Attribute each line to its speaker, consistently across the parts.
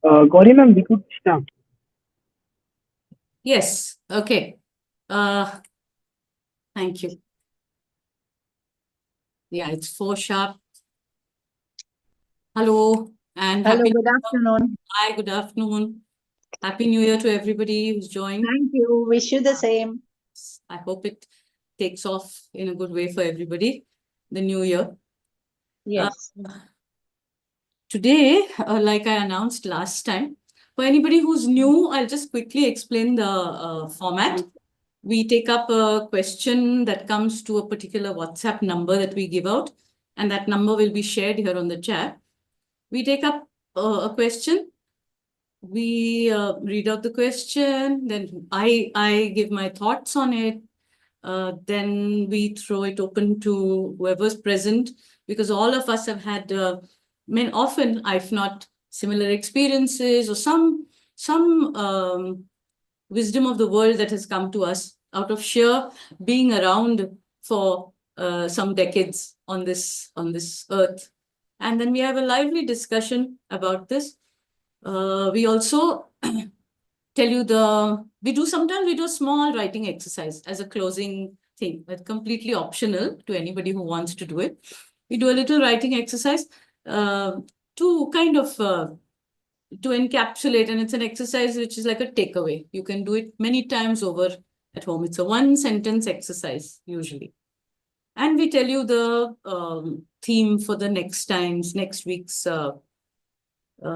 Speaker 1: Gauri ma'am, we could start.
Speaker 2: Yes, okay. Thank you. Yeah, it's 4 sharp. Hello and
Speaker 3: Hello,
Speaker 2: happy
Speaker 3: good afternoon.
Speaker 2: Hi, good afternoon. Happy New Year to everybody who's joined.
Speaker 3: Thank you. Wish you the same.
Speaker 2: I hope it takes off in a good way for everybody, the new year.
Speaker 3: Yes.
Speaker 2: Today, like I announced last time, for anybody who's new, I'll just quickly explain the format. We take up a question that comes to a particular WhatsApp number that we give out, and that number will be shared here on the chat. We take up a question. We read out the question, then I give my thoughts on it. Then we throw it open to whoever's present, because all of us have had, often, if not similar experiences or some wisdom of the world that has come to us out of sheer being around for some decades on this earth. And then we have a lively discussion about this. We also tell you sometimes we do a small writing exercise as a closing thing, but completely optional to anybody who wants to do it. We do a little writing exercise to kind of to encapsulate, and it's an exercise which is like a takeaway. You can do it many times over at home. It's a 1-sentence exercise usually. And we tell you the theme for the next week's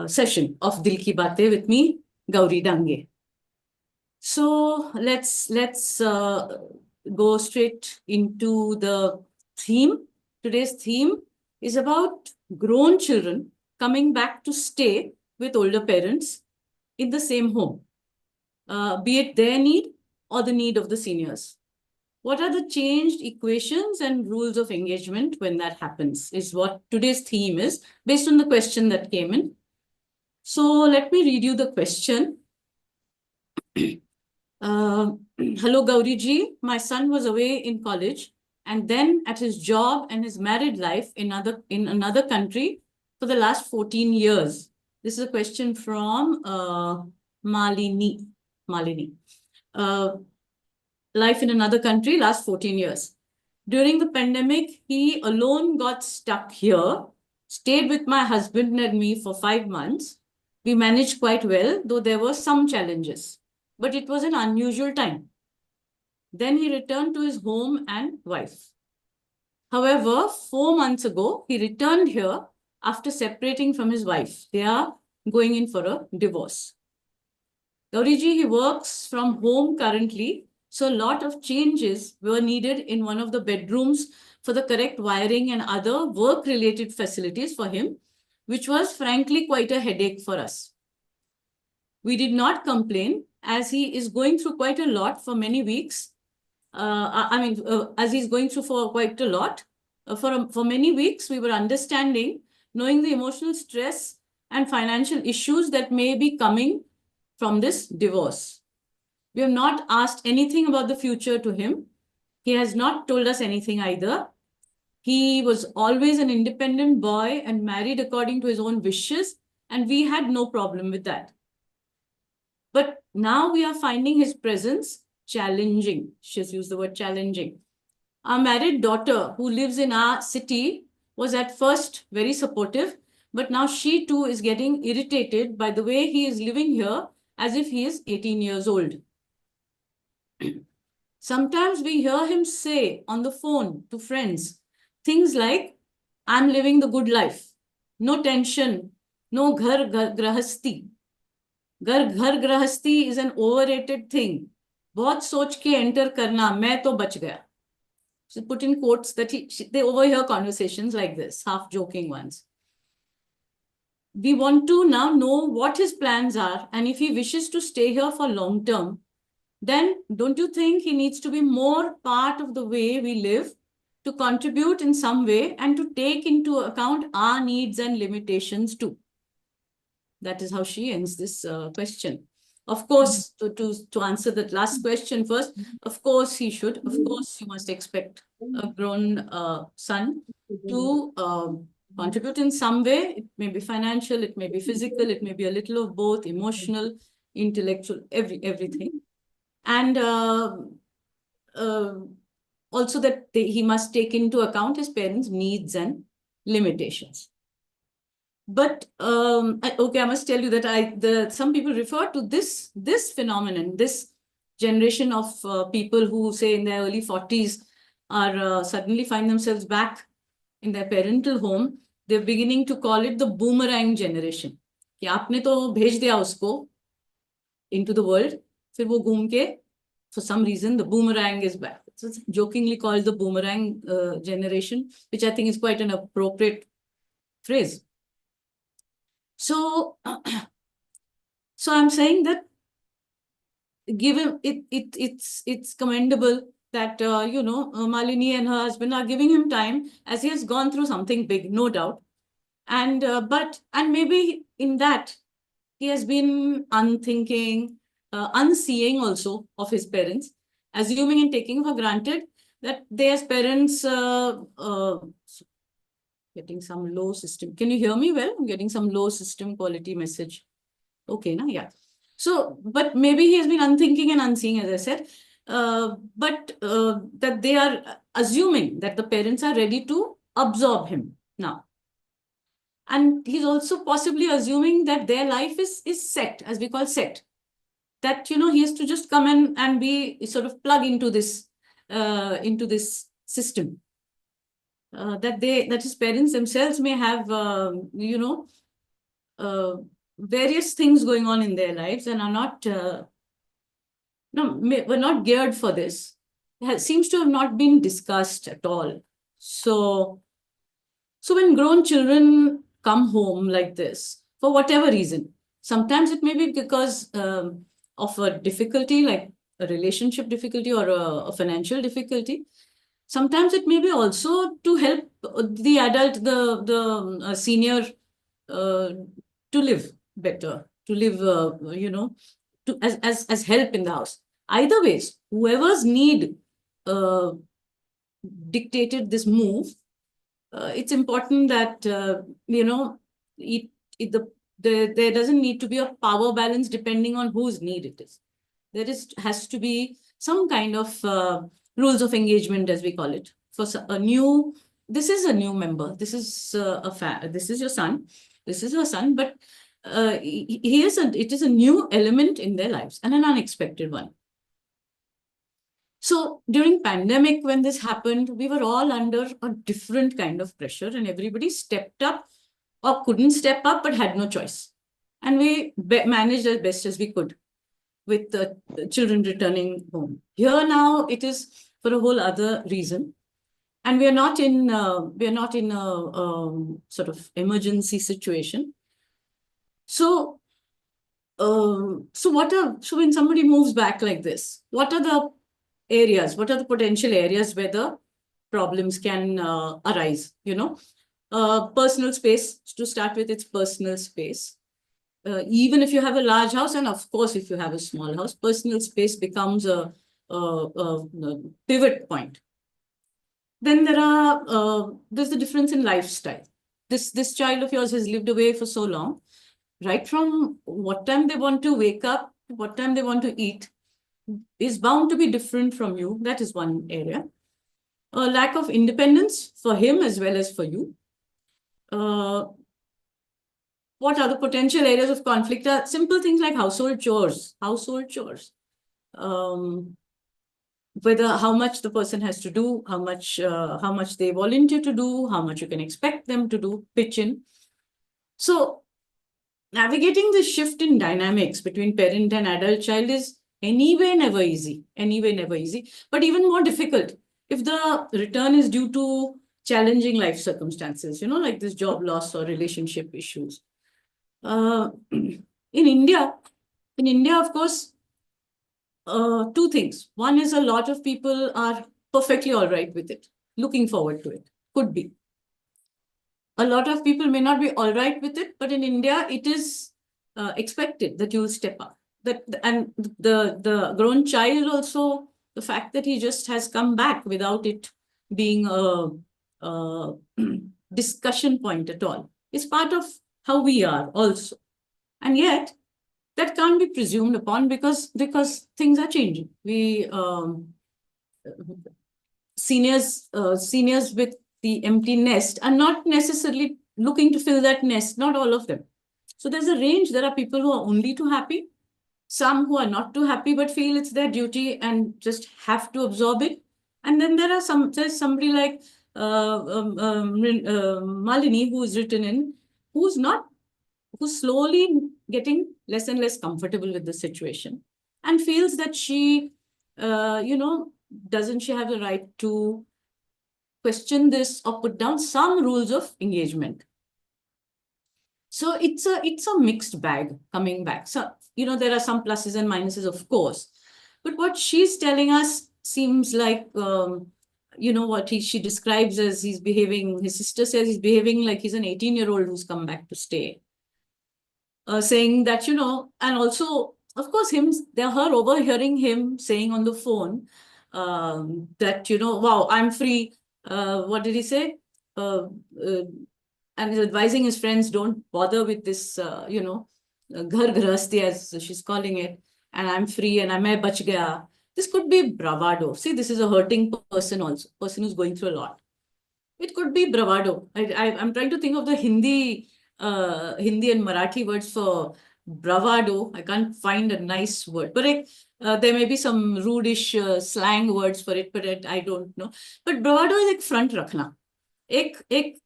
Speaker 2: session of Dil Ki Baatein with me, Gouri Dange. So let's go straight into the theme. Today's theme is about grown children coming back to stay with older parents in the same home, be it their need or the need of the seniors. What are the changed equations and rules of engagement when that happens is what today's theme is, based on the question that came in. So let me read you the question. Hello, Gauri ji. My son was away in college and then at his job and his married life in another country for the last 14 years. This is a question from Malini. Life in another country, last 14 years. During the pandemic, he alone got stuck here, stayed with my husband and me for 5 months. We managed quite well, though there were some challenges. But it was an unusual time. Then he returned to his home and wife. However, 4 months ago, he returned here after separating from his wife. They are going in for a divorce. Gauriji, he works from home currently, so a lot of changes were needed in one of the bedrooms for the correct wiring and other work-related facilities for him, which was frankly quite a headache for us. We did not complain, as he is going through quite a lot for many weeks. As he's going through for quite a lot. For many weeks, we were understanding, knowing the emotional stress and financial issues that may be coming from this divorce. We have not asked anything about the future to him. He has not told us anything either. He was always an independent boy and married according to his own wishes, and we had no problem with that. But now we are finding his presence challenging. She's used the word challenging. Our married daughter, who lives in our city, was at first very supportive, but now she too is getting irritated by the way he is living here as if he is 18 years old. Sometimes we hear him say on the phone to friends things like, I'm living the good life, no tension, no ghar grahasti. Ghar grahasti is an overrated thing. बहुत सोच के enter करना, मैं तो बच गया. So put in quotes that they overhear conversations like this, half joking ones. We want to now know what his plans are, and if he wishes to stay here for long term, then don't you think he needs to be more part of the way we live, to contribute in some way and to take into account our needs and limitations too? That is how she ends this question. Of course, to answer that last question first, of course he should. Of course, you must expect a grown son to contribute in some way. It may be financial, it may be physical, it may be a little of both, emotional, intellectual, everything. And also that he must take into account his parents' needs and limitations. But okay, I must tell you that some people refer to this phenomenon, this generation of people who say in their early 40s are suddenly find themselves back in their parental home. They're beginning to call it the boomerang generation. कि आपने तो भेज दिया उसको into the world, फिर वो घूम के, for some reason, the boomerang is back. So it's jokingly called the boomerang generation, which I think is quite an appropriate phrase. So, so I'm saying that given it's commendable that Malini and her husband are giving him time as he has gone through something big, no doubt. And and maybe in that he has been unthinking, unseeing also of his parents, assuming and taking for granted that their parents getting some low system. Can you hear me well? I'm getting some low system quality message. Okay, na? Yeah. So, but maybe he has been unthinking and unseeing, as I said, but that they are assuming that the parents are ready to absorb him now. And he's also possibly assuming that their life is set, as we call set. That, he has to just come in and be sort of plug into this system. That his parents themselves may have, various things going on in their lives and are not, were not geared for this. It seems to have not been discussed at all. So when grown children come home like this, for whatever reason, sometimes it may be because of a difficulty, like a relationship difficulty or a financial difficulty. Sometimes it may be also to help the adult, the senior, to live better, to live, to as help in the house. Either ways, whoever's need dictated this move, it's important that there doesn't need to be a power balance depending on whose need it is. There has to be some kind of rules of engagement, as we call it, for a new. This is a new member. This is this is your son. This is your son, but it is a new element in their lives and an unexpected one. So during pandemic, when this happened, we were all under a different kind of pressure and everybody stepped up or couldn't step up, but had no choice. And we managed as best as we could with the children returning home. Here now, it is for a whole other reason. And we are not in a sort of emergency situation. So when somebody moves back like this, what are the areas? What are the potential areas where the problems can arise? Personal space, to start with, it's personal space. Even if you have a large house, and of course, if you have a small house, personal space becomes a pivot point. Then there's the difference in lifestyle. This child of yours has lived away for so long, right from what time they want to wake up, what time they want to eat, is bound to be different from you. That is one area. A lack of independence for him as well as for you. What are the potential areas of conflict? Simple things like household chores. Whether how much the person has to do, how much they volunteer to do, how much you can expect them to do, pitch in. So navigating the shift in dynamics between parent and adult child is anyway never easy, but even more difficult if the return is due to challenging life circumstances, like this job loss or relationship issues. In India, of course, two things. One is a lot of people are perfectly all right with it, looking forward to it. Could be. A lot of people may not be all right with it, but in India, it is expected that you will step up. And the grown child also, the fact that he just has come back without it being discussion point at all. It's part of how we are also. And yet, that can't be presumed upon because things are changing. We seniors with the empty nest are not necessarily looking to fill that nest, not all of them. So there's a range. There are people who are only too happy, some who are not too happy but feel it's their duty and just have to absorb it. And then there's somebody like Malini, who's written in, who's slowly getting less and less comfortable with the situation and feels that she, doesn't she have the right to question this or put down some rules of engagement? So it's a mixed bag coming back. So, there are some pluses and minuses, of course. But what she's telling us seems like, what she describes as he's behaving, his sister says he's behaving like he's an 18-year-old who's come back to stay. Saying that, and also, of course, her overhearing him saying on the phone that, wow, I'm free. What did he say? And he's advising his friends, don't bother with this, ghar grahasti, as she's calling it, and I'm free and I'm bach gaya. This could be bravado. See, this is a hurting person also, person who's going through a lot. It could be bravado. I'm trying to think of the Hindi and Marathi words for bravado. I can't find a nice word, but there may be some rudish slang words for it, but I don't know. But bravado is like front rakhna. The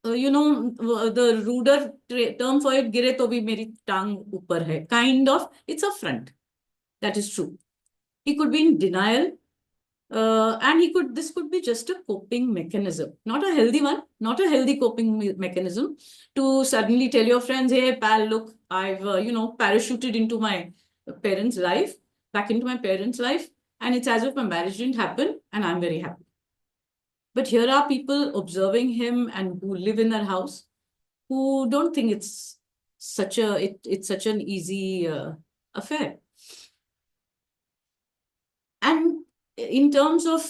Speaker 2: ruder term for it, gire to bhi meri tang upar hai. Kind of, it's a front. That is true. He could be in denial. And this could be just a coping mechanism, not a healthy one, not a healthy coping mechanism to suddenly tell your friends, hey, pal, look, I've, parachuted into my parents' life, back into my parents' life. And it's as if my marriage didn't happen and I'm very happy. But here are people observing him and who live in their house who don't think it's such an easy affair. And in terms of,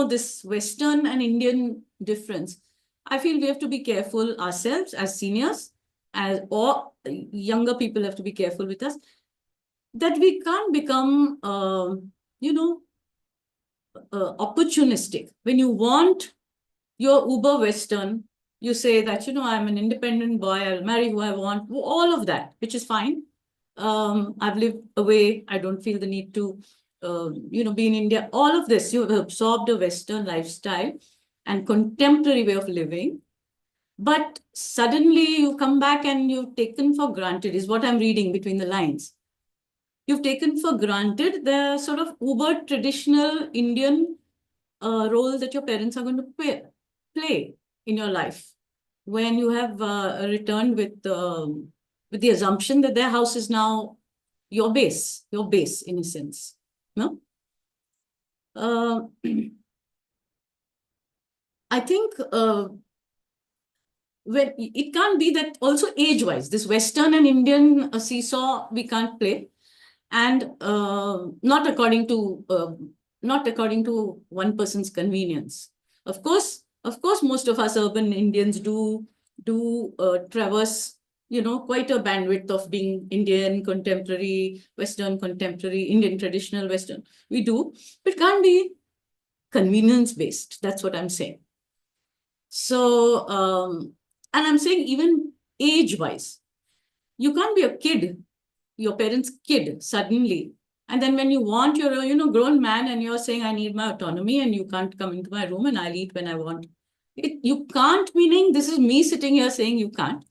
Speaker 2: this Western and Indian difference, I feel we have to be careful ourselves as seniors, or younger people have to be careful with us, that we can't become, opportunistic. When you want your uber Western, you say that, I'm an independent boy, I'll marry who I want, all of that, which is fine. I've lived away. I don't feel the need to, be in India. All of this, you have absorbed a Western lifestyle and contemporary way of living. But suddenly you come back and you've taken for granted, is what I'm reading between the lines. You've taken for granted the sort of uber traditional Indian role that your parents are going to play in your life when you have returned with the assumption that their house is now your base in a sense. No? I think when it can't be that also age-wise, this Western and Indian seesaw we can't play, and not according to one person's convenience. Of course, most of us urban Indians do traverse, quite a bandwidth of being Indian contemporary, Western contemporary, Indian traditional Western. We do, but it can't be convenience-based. That's what I'm saying. So, and I'm saying even age-wise, you can't be a kid, your parents' kid suddenly. And then when you want your, grown man and you're saying, I need my autonomy and you can't come into my room and I'll eat when I want. You can't, meaning this is me sitting here saying you can't.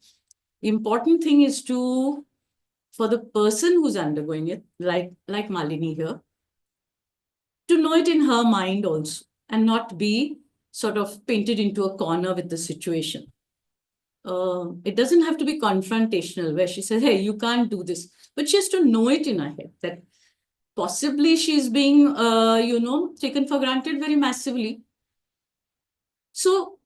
Speaker 2: The important thing is for the person who's undergoing it, like Malini here, to know it in her mind also and not be sort of painted into a corner with the situation. It doesn't have to be confrontational where she says, hey, you can't do this. But she has to know it in her head that possibly she's being, taken for granted very massively. So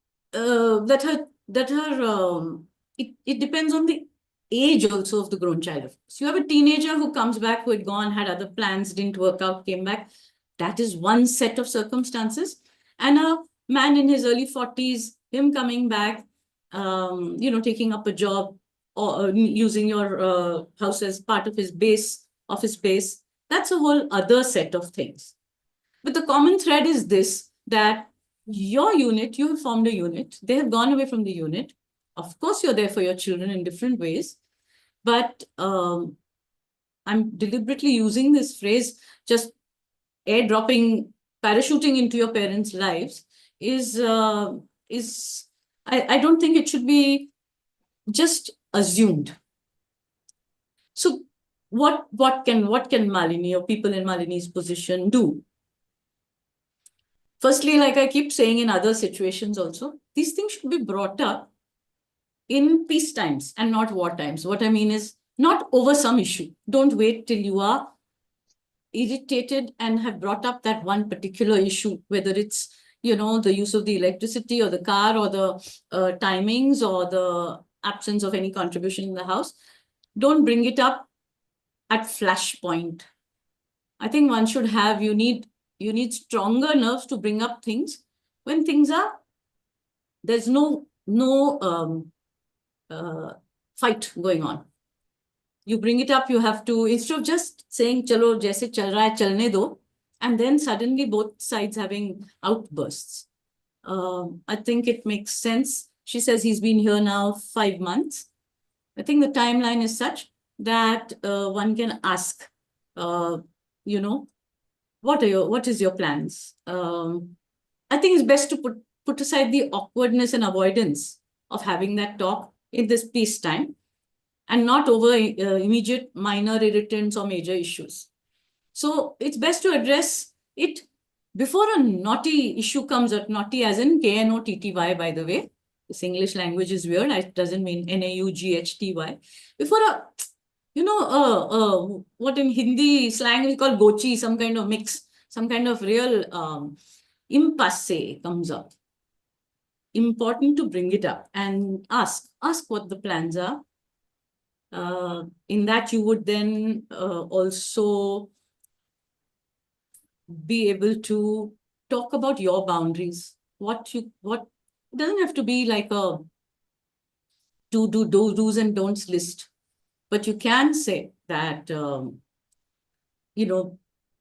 Speaker 2: it depends on the age also of the grown child. So you have a teenager who comes back, who had gone, had other plans, didn't work out, came back. That is one set of circumstances. And a man in his early 40s, him coming back, taking up a job or using your house as part of his office base. That's a whole other set of things. But the common thread is this, that your unit, you have formed a unit, they have gone away from the unit. Of course, you're there for your children in different ways, but I'm deliberately using this phrase, just airdropping, parachuting into your parents' lives I don't think it should be just assumed. So what can Malini or people in Malini's position do? Firstly, like I keep saying in other situations also, these things should be brought up in peace times and not war times. What I mean is not over some issue. Don't wait till you are irritated and have brought up that one particular issue, whether it's, the use of the electricity or the car or the timings or the absence of any contribution in the house. Don't bring it up at flashpoint. I think one should have, you need stronger nerves to bring up things when there's no fight going on. You bring it up, you have to, instead of just saying, chalo, jaise chal raha hai, chalne do, and then suddenly both sides having outbursts. I think it makes sense. She says he's been here now 5 months. I think the timeline is such that one can ask, what is your plans? I think it's best to put aside the awkwardness and avoidance of having that talk in this peace time, and not over immediate minor irritants or major issues. So it's best to address it before a naughty issue comes out, naughty as in K-N-O-T-T-Y, by the way. This English language is weird. It doesn't mean N-A-U-G-H-T-Y. Before what in Hindi slang we call gochi, some kind of mix, some kind of real impasse comes up. Important to bring it up and ask what the plans are. In that, you would then also be able to talk about your boundaries. What it doesn't have to be like a do's and don'ts list, but you can say that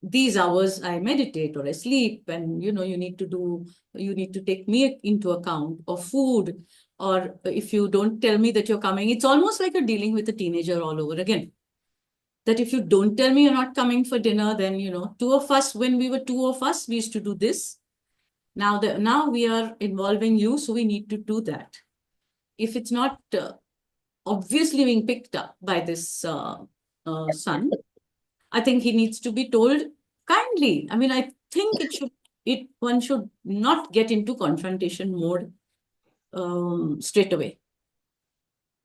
Speaker 2: these hours I meditate or I sleep, and you need to take me into account, or food, or if you don't tell me that you're coming, it's almost like you're dealing with a teenager all over again. That if you don't tell me you're not coming for dinner, then two of us, when we were two of us, we used to do this. Now we are involving you, so we need to do that. If it's not obviously being picked up by this son, I think he needs to be told kindly. I mean, I think one should not get into confrontation mode straight away.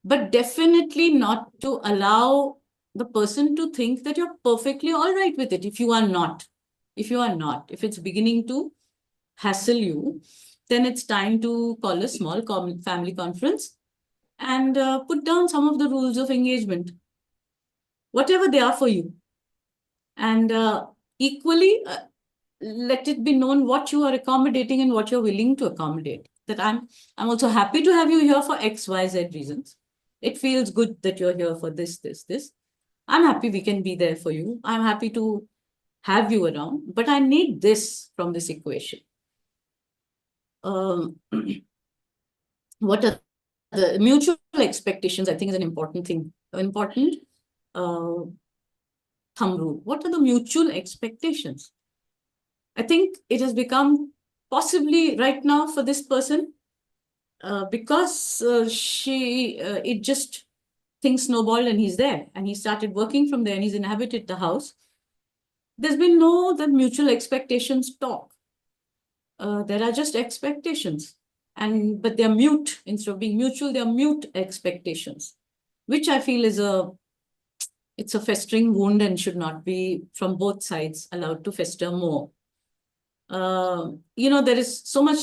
Speaker 2: But definitely not to allow the person to think that you're perfectly all right with it. If it's beginning to hassle you, then it's time to call a small family conference and put down some of the rules of engagement, whatever they are for you. And equally, let it be known what you are accommodating and what you're willing to accommodate. That I'm also happy to have you here for X, Y, Z reasons. It feels good that you're here for this. I'm happy we can be there for you. I'm happy to have you around, but I need this from this equation. What are the mutual expectations? I think is an important thing, important thumb rule. What are the mutual expectations? I think it has become possibly right now for this person because it just things snowballed and he's there and he started working from there and he's inhabited the house. There's been no the mutual expectations talk. There are just expectations, but they're mute. Instead of being mutual, they're mute expectations, which I feel is it's a festering wound and should not be from both sides allowed to fester more. There is so much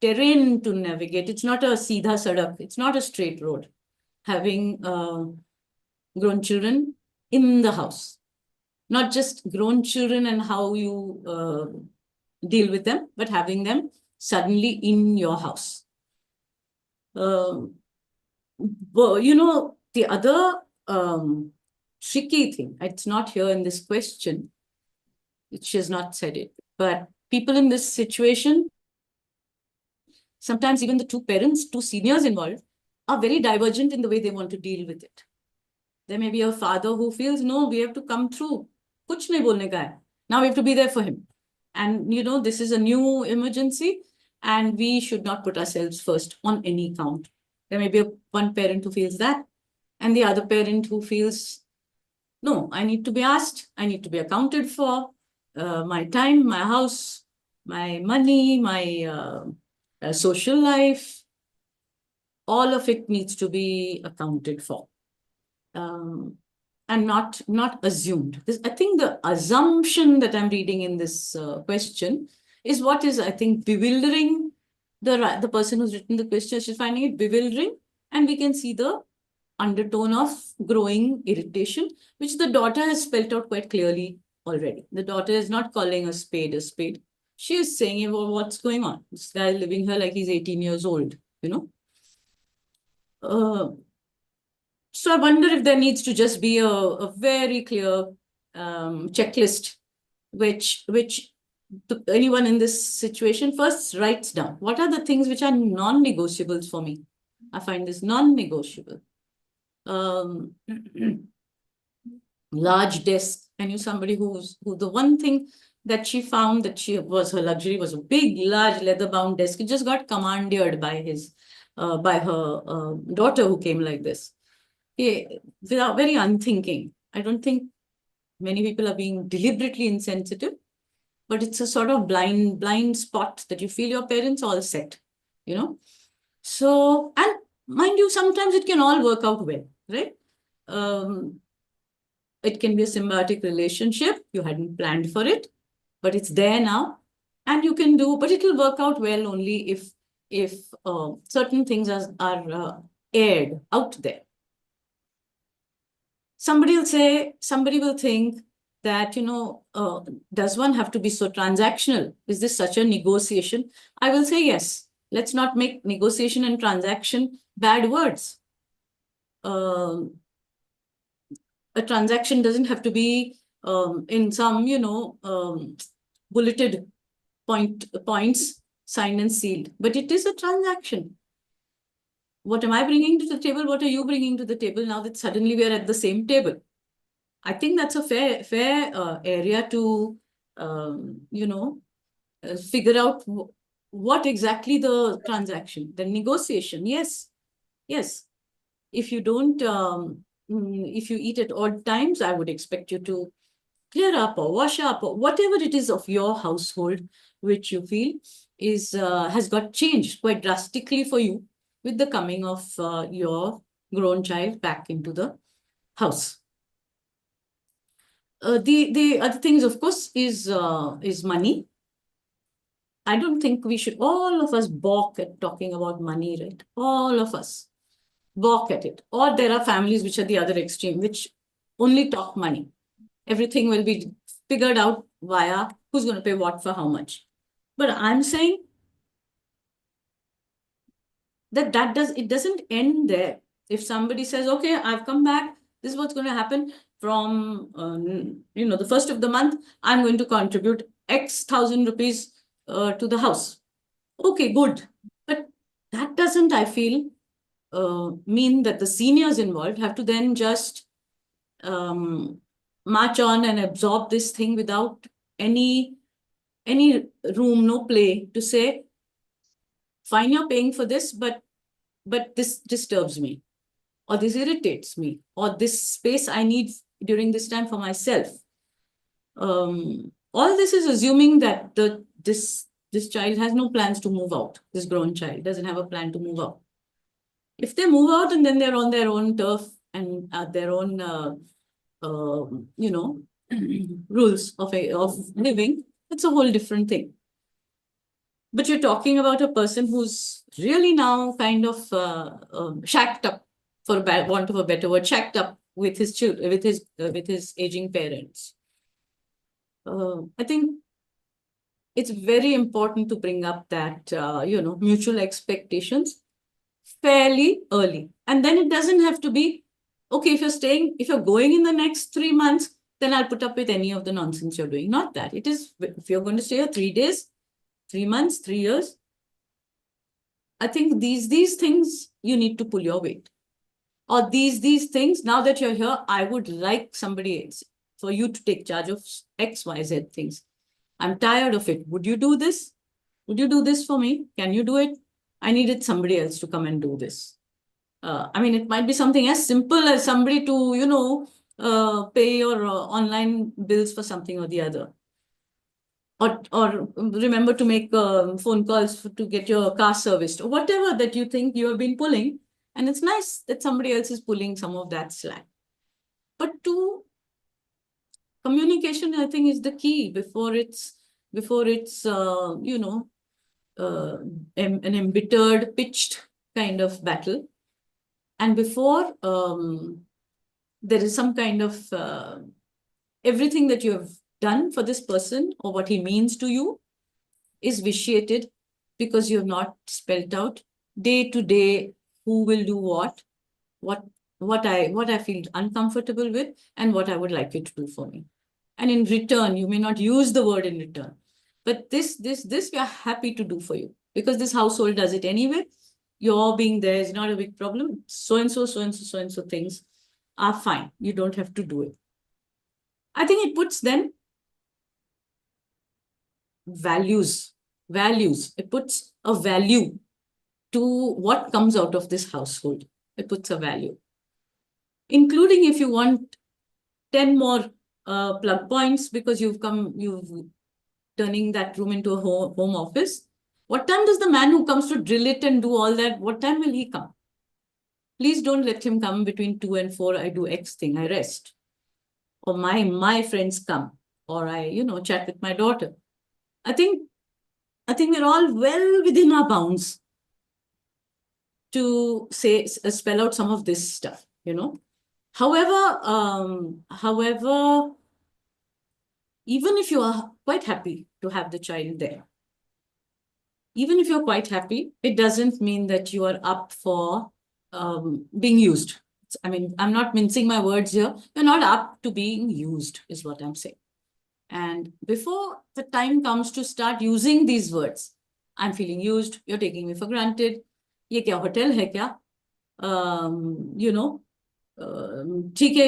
Speaker 2: terrain to navigate. It's not a seedha sadak. It's not a straight road. Having grown children in the house, not just grown children and how you deal with them, but having them suddenly in your house. well, the other tricky thing, it's not here in this question, she has not said it, but people in this situation, sometimes even the two parents, two seniors involved, are very divergent in the way they want to deal with it. There may be a father who feels, no, we have to come through. Kuch nahi bolne ka hai. Now we have to be there for him. And, this is a new emergency and we should not put ourselves first on any count. There may be one parent who feels that, and the other parent who feels, no, I need to be asked, I need to be accounted for, my time, my house, my money, my social life, all of it needs to be accounted for. And not assumed. I think the assumption that I'm reading in this question is what is, I think, bewildering the person who's written the question. She's finding it bewildering, and we can see the undertone of growing irritation, which the daughter has spelled out quite clearly already. The daughter is not calling a spade a spade. She is saying, well, what's going on? This guy is living here like he's 18 years old, So I wonder if there needs to just be a very clear checklist, which anyone in this situation first writes down. What are the things which are non-negotiables for me? I find this non-negotiable. Large desk. I knew somebody who the one thing that she found that her luxury was a big, large leather-bound desk. It just got commandeered by her daughter who came like this. Without very unthinking. I don't think many people are being deliberately insensitive, but it's a sort of blind spot that you feel your parents all set, So, and mind you, sometimes it can all work out well, right? It can be a symbiotic relationship. You hadn't planned for it, but it's there now, and you can do. But it will work out well only if certain things are aired out there. Somebody will think that, does one have to be so transactional? Is this such a negotiation? I will say yes. Let's not make negotiation and transaction bad words. A transaction doesn't have to be in some, bulleted points, signed and sealed, but it is a transaction. What am I bringing to the table? What are you bringing to the table now that suddenly we are at the same table? I think that's a fair area to, figure out what exactly the transaction, the negotiation. Yes. If you don't, if you eat at odd times, I would expect you to clear up or wash up or whatever it is of your household, which you feel has got changed quite drastically for you with the coming of your grown child back into the house. The other things, of course, is money. I don't think we should, all of us balk at talking about money, right? All of us balk at it. Or there are families which are the other extreme, which only talk money. Everything will be figured out via who's going to pay what for how much. But I'm saying that it doesn't end there. If somebody says, okay, I've come back, this is what's going to happen from, the first of the month, I'm going to contribute X thousand rupees to the house. Okay, good. But that doesn't, I feel, mean that the seniors involved have to then just march on and absorb this thing without any room, no play to say, fine, you're paying for this, but this disturbs me, or this irritates me, or this space I need during this time for myself. All this is assuming that this child has no plans to move out. This grown child doesn't have a plan to move out. If they move out and then they're on their own turf and their own, rules of living, it's a whole different thing. But you're talking about a person who's really now kind of shacked up, for want of a better word, shacked up with his children, with his aging parents. I think it's very important to bring up that mutual expectations. fairly early. And then it doesn't have to be, okay, if you're going in the next 3 months, then I'll put up with any of the nonsense you're doing. Not that. It is, if you're going to stay here 3 days, 3 months, 3 years, I think these things you need to pull your weight. Or these things, now that you're here, I would like somebody else for you to take charge of X, Y, Z things. I'm tired of it. Would you do this? Would you do this for me? Can you do it? I needed somebody else to come and do this. I mean, it might be something as simple as somebody to, pay your online bills for something or the other. Or remember to make phone calls to get your car serviced, or whatever that you think you have been pulling. And it's nice that somebody else is pulling some of that slack. But communication, I think, is the key before it's an embittered, pitched kind of battle. And before there is some kind of everything that you have done for this person or what he means to you is vitiated because you have not spelled out day to day who will do what I feel uncomfortable with and what I would like you to do for me. And in return, you may not use the word in return, but this we are happy to do for you because this household does it anyway. Your being there is not a big problem. So and so things are fine. You don't have to do it. I think it puts then values. It puts a value to what comes out of this household. It puts a value, including if you want 10 more plug points because you've turning that room into a home office. What time does the man who comes to drill it and do all that, what time will he come? Please don't let him come between 2 and 4. I do X thing, I rest. Or my friends come, or I, chat with my daughter. I think we're all well within our bounds to spell out some of this stuff, However, even if you are quite happy to have the child there, even if you're quite happy, it doesn't mean that you are up for being used. I mean, I'm not mincing my words here. You're not up to being used, is what I'm saying. And before the time comes to start using these words, I'm feeling used, you're taking me for granted, ye kya hotel hai kya?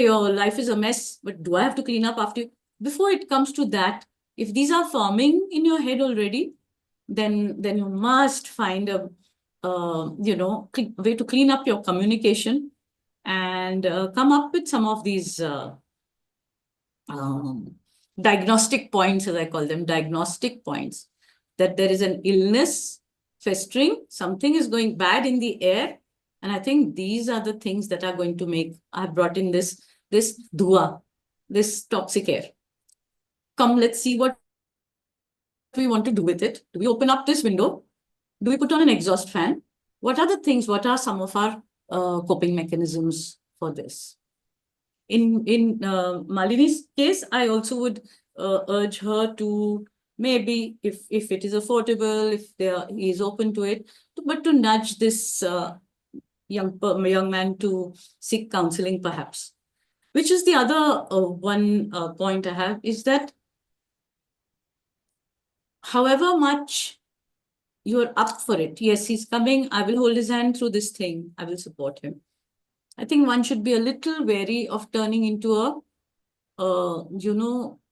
Speaker 2: Your life is a mess, but do I have to clean up after you? Before it comes to that, if these are forming in your head already, then you must find a way to clean up your communication and come up with some of these diagnostic points, as I call them, diagnostic points, that there is an illness festering, something is going bad in the air. And I think these are the things that are going to make, I've brought in this dhua, this toxic air. Come, let's see what we want to do with it. Do we open up this window? Do we put on an exhaust fan? What are the things? What are some of our coping mechanisms for this? In Malini's case, I also would urge her to maybe, if it is affordable, if he is open to it, but to nudge this young man to seek counseling, perhaps. Which is the other one point I have, is that however much you're up for it, yes, he's coming, I will hold his hand through this thing, I will support him. I think one should be a little wary of turning into a,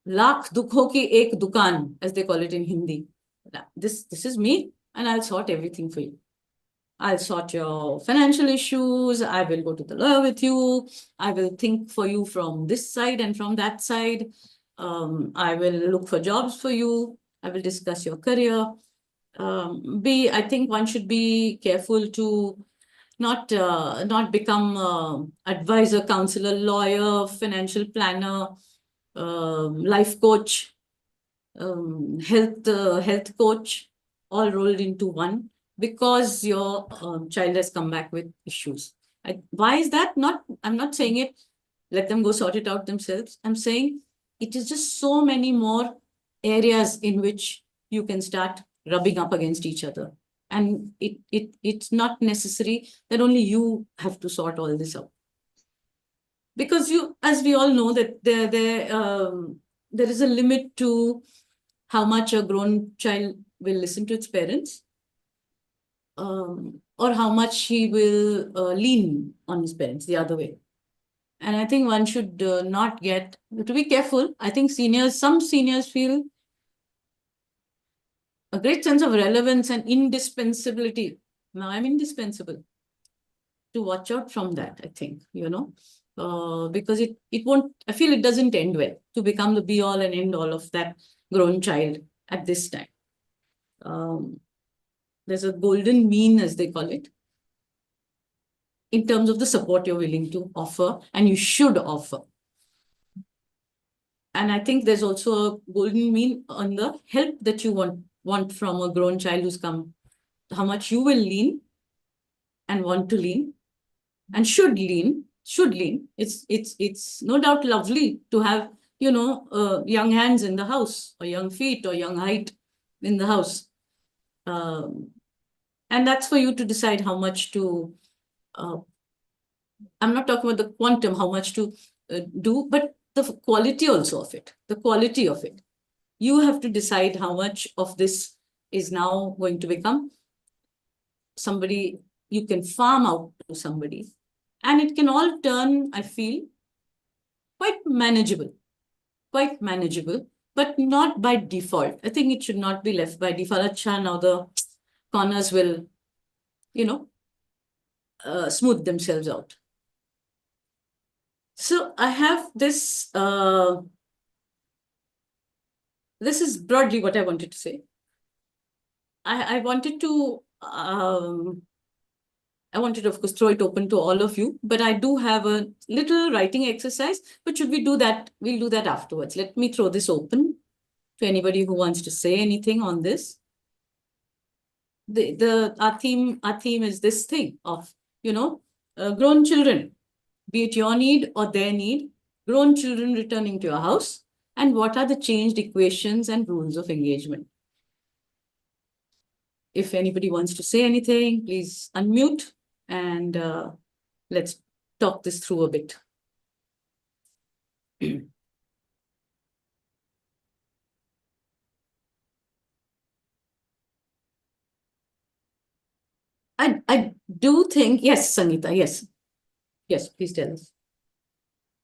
Speaker 2: lakh dukho ki ek dukan, as they call it in Hindi. This is me, and I'll sort everything for you. I'll sort your financial issues. I will go to the lawyer with you. I will think for you from this side and from that side. I will look for jobs for you. I will discuss your career. I think one should be careful to not become advisor, counselor, lawyer, financial planner, life coach, health coach, all rolled into one, because your child has come back with issues. Why is that? I'm not saying it, let them go sort it out themselves. I'm saying it is just so many more areas in which you can start rubbing up against each other. And it's not necessary that only you have to sort all this out. Because you, as we all know, that there is a limit to how much a grown child will listen to its parents, or how much he will lean on his parents the other way. And I think one should not get, to be careful. I think some seniors feel a great sense of relevance and indispensability. Now I'm indispensable. To watch out from that, I think, because it won't, I feel it doesn't end well to become the be all and end all of that grown child at this time. There's a golden mean, as they call it, in terms of the support you're willing to offer and you should offer. And I think there's also a golden mean on the help that you want from a grown child who's come, how much you will lean and want to lean and should lean. It's no doubt lovely to have, young hands in the house, or young feet, or young height in the house. And that's for you to decide how much to, I'm not talking about the quantum, how much to do, but the quality also of it, the quality of it. You have to decide how much of this is now going to become somebody you can farm out to somebody. And it can all turn, I feel, quite manageable, but not by default. I think it should not be left by default. Acha, now the corners will, smooth themselves out. So I have this, this is broadly what I wanted to say. I wanted to, of course, throw it open to all of you, but I do have a little writing exercise. But should we do that? We'll do that afterwards. Let me throw this open to anybody who wants to say anything on this. Our theme is this thing of, grown children, be it your need or their need, grown children returning to your house, and what are the changed equations and rules of engagement. If anybody wants to say anything, please unmute and let's talk this through a bit. I do think, yes, Sangeeta, yes. Yes, please tell us.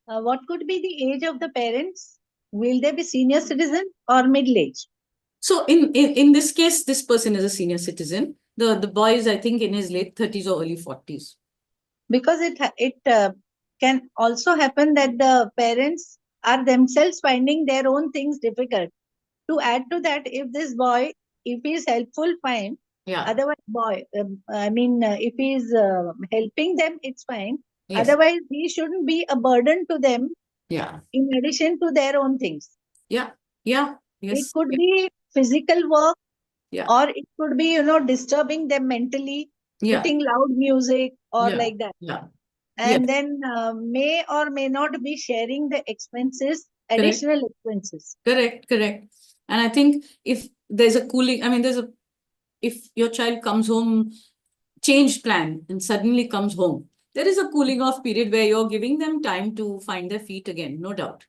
Speaker 3: What could be the age of the parents? Will they be senior citizen or middle age?
Speaker 2: So in this case, this person is a senior citizen. The boy is, I think, in his late 30s or early 40s.
Speaker 3: Because it can also happen that the parents are themselves finding their own things difficult. To add to that, if this boy, if he is helpful, fine.
Speaker 2: Yeah.
Speaker 3: Otherwise, if he is helping them, it's fine.
Speaker 2: Yes.
Speaker 3: Otherwise, he shouldn't be a burden to them.
Speaker 2: Yeah.
Speaker 3: In addition to their own things.
Speaker 2: Yeah. Yeah. Yes.
Speaker 3: It could be physical work.
Speaker 2: Yeah.
Speaker 3: Or it could be, disturbing them mentally,
Speaker 2: Yeah.
Speaker 3: putting loud music or
Speaker 2: Yeah.
Speaker 3: like that.
Speaker 2: Yeah.
Speaker 3: And then may or may not be sharing the expenses, additional expenses.
Speaker 2: Correct. And I think if there's a cooling, if your child comes home, changed plan, and suddenly comes home, there is a cooling off period where you're giving them time to find their feet again, no doubt.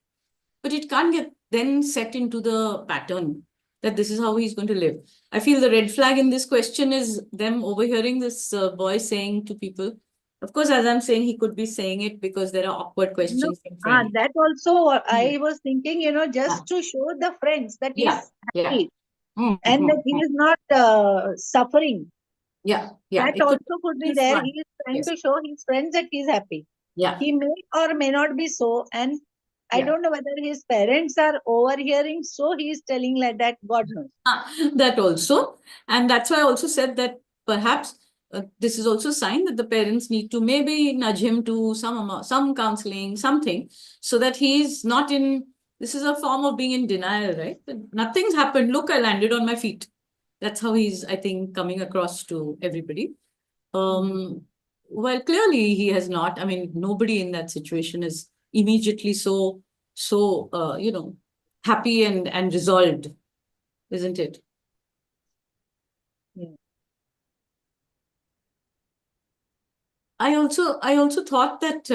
Speaker 2: But it can't get then set into the pattern that this is how he's going to live. I feel the red flag in this question is them overhearing this boy saying to people. Of course, as I'm saying, he could be saying it because there are awkward questions.
Speaker 3: No, that also I was thinking, just to show the friends that he's happy and that he is not suffering.
Speaker 2: Yeah.
Speaker 3: That also could be there. He is trying to show his friends that he's happy.
Speaker 2: Yeah.
Speaker 3: He may or may not be so. And I don't know whether his parents are overhearing, so he is telling like that, God knows.
Speaker 2: That also. And that's why I also said that perhaps this is also a sign that the parents need to maybe nudge him to some counseling, something, so that he's not in, this is a form of being in denial, right? Nothing's happened. Look, I landed on my feet. That's how he's, I think, coming across to everybody. Well, clearly he has not. Nobody in that situation is immediately so happy and resolved, isn't it?
Speaker 3: Yeah.
Speaker 2: I also thought that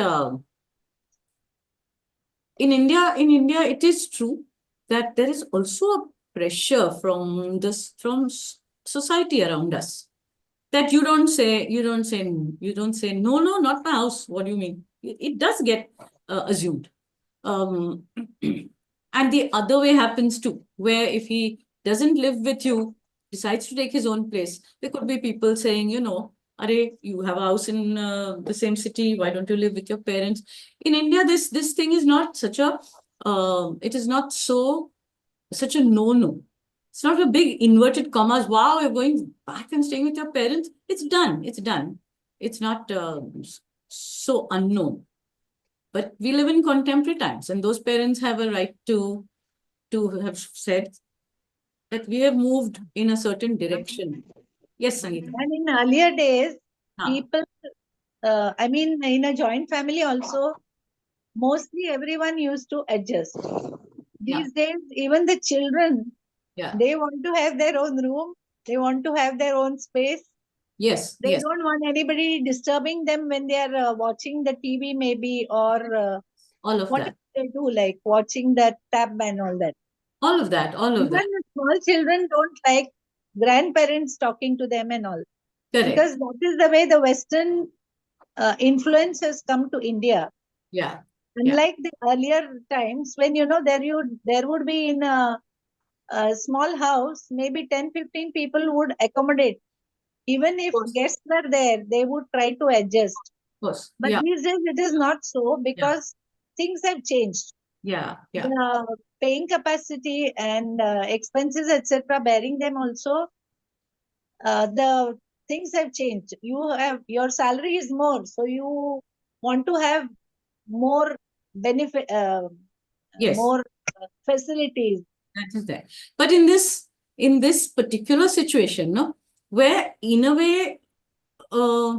Speaker 2: in India, it is true that there is also a pressure from society around us, that you don't say no, no, not my house. What do you mean? It does get assumed. um, and the other way happens too, where if he doesn't live with you, decides to take his own place, there could be people saying, Are, you have a house in the same city, why don't you live with your parents? In India, this thing is not it is not such a no. It's not a big inverted commas. Wow, you're going back and staying with your parents. It's done. It's done. It's not so unknown. But we live in contemporary times, and those parents have a right to have said that we have moved in a certain direction. Yes, Sangeeta.
Speaker 3: And in earlier days,
Speaker 2: Huh.
Speaker 3: people, I mean, in a joint family also, mostly everyone used to adjust.
Speaker 2: Yeah.
Speaker 3: These days, even the children,
Speaker 2: Yeah.
Speaker 3: they want to have their own room, they want to have their own space.
Speaker 2: Yes.
Speaker 3: They
Speaker 2: Yes.
Speaker 3: don't want anybody disturbing them when they are watching the TV, maybe, or
Speaker 2: All of
Speaker 3: what
Speaker 2: that.
Speaker 3: they do, like watching that tab and all that.
Speaker 2: All of that. All of
Speaker 3: Even
Speaker 2: that.
Speaker 3: the small children don't like grandparents talking to them and all,
Speaker 2: Correct.
Speaker 3: because that is the way the Western influence has come to India.
Speaker 2: Yeah.
Speaker 3: Unlike the earlier times when there would be in a small house, maybe 10-15 people would accommodate. Even if
Speaker 2: Of course.
Speaker 3: guests were there, they would try to adjust.
Speaker 2: Of course.
Speaker 3: But
Speaker 2: Yeah.
Speaker 3: these days it is not so, because things have changed.
Speaker 2: Yeah. Yeah.
Speaker 3: The paying capacity and expenses, etc., bearing them also, the things have changed. Your salary is more, so you want to have more benefit,
Speaker 2: Yes.
Speaker 3: more facilities.
Speaker 2: That is there. But in this particular situation, no, where uh,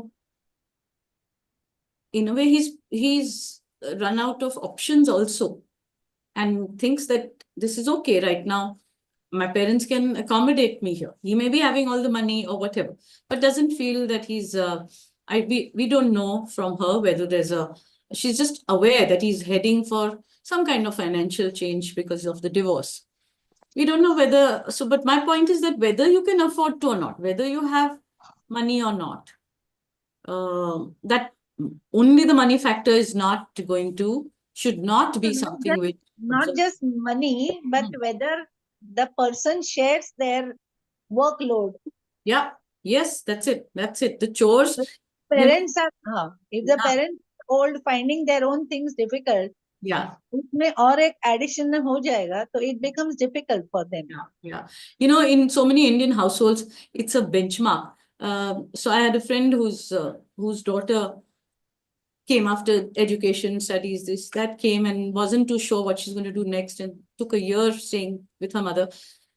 Speaker 2: in a way he's run out of options also, and thinks that this is okay right now. My parents can accommodate me here. He may be having all the money or whatever, but doesn't feel that he's. We don't know from her whether there's a. She's just aware that he's heading for some kind of financial change because of the divorce. We don't know whether. So, but my point is that whether you can afford to or not, whether you have money or not, that only the money factor is not going to, should not be
Speaker 3: Not
Speaker 2: something
Speaker 3: just,
Speaker 2: which.
Speaker 3: not just money, but whether the person shares their workload.
Speaker 2: Yeah. Yes, that's it. That's it. The chores,
Speaker 3: Parents are, if the
Speaker 2: Yeah.
Speaker 3: parents old, finding their own things difficult,
Speaker 2: Yeah.
Speaker 3: उसमें और एक addition हो जाएगा, तो it becomes difficult for them.
Speaker 2: Yeah. In so many Indian households, it's a benchmark. So I had a friend whose daughter came after education, studies, this, that, came and wasn't too sure what she's going to do next, and took a year staying with her mother.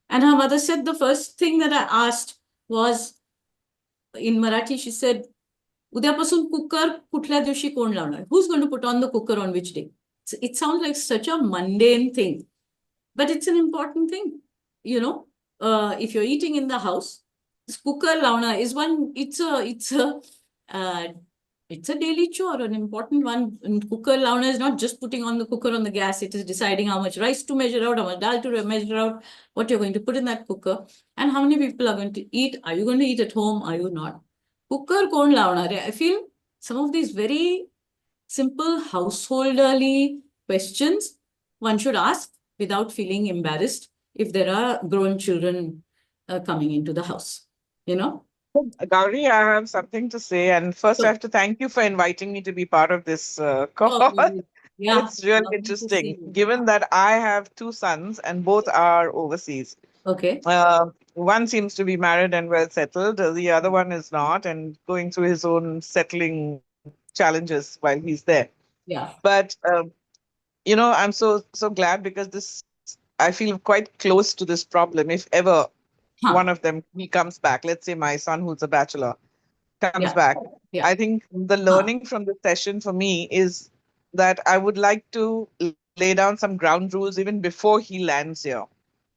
Speaker 2: And her mother said the first thing that I asked was, in Marathi, she said, उद्यापासून cooker कुठल्या दिवशी कोण लावणार? Who's going to put on the cooker on which day? It sounds like such a mundane thing, but it's an important thing. If you're eating in the house, this cooker launa is one. Uh, it's a daily chore, an important one. And cooker launa is not just putting on the cooker on the gas. It is deciding how much rice to measure out, how much dal to measure out, what you're going to put in that cooker, and how many people are going to eat. Are you going to eat at home? Are you not? Cooker kon launa. I feel some of these very simple householderly questions one should ask without feeling embarrassed if there are grown children coming into the house.
Speaker 4: Gauri, I have something to say. And first, I
Speaker 2: So,
Speaker 4: have to thank you for inviting me to be part of this call.
Speaker 2: yeah,
Speaker 4: It's really
Speaker 2: lovely to see
Speaker 4: interesting,
Speaker 2: you.
Speaker 4: given that I have two sons and both are overseas.
Speaker 2: Okay.
Speaker 4: One seems to be married and well settled. The other one is not, and going through his own settling challenges while he's there.
Speaker 2: Yeah.
Speaker 4: But I'm so glad, because this I feel quite close to this problem. If ever one of them he comes back, let's say my son who's a bachelor comes
Speaker 2: Yeah.
Speaker 4: back,
Speaker 2: Yeah.
Speaker 4: I think the learning from this session for me is that I would like to lay down some ground rules even before he lands here,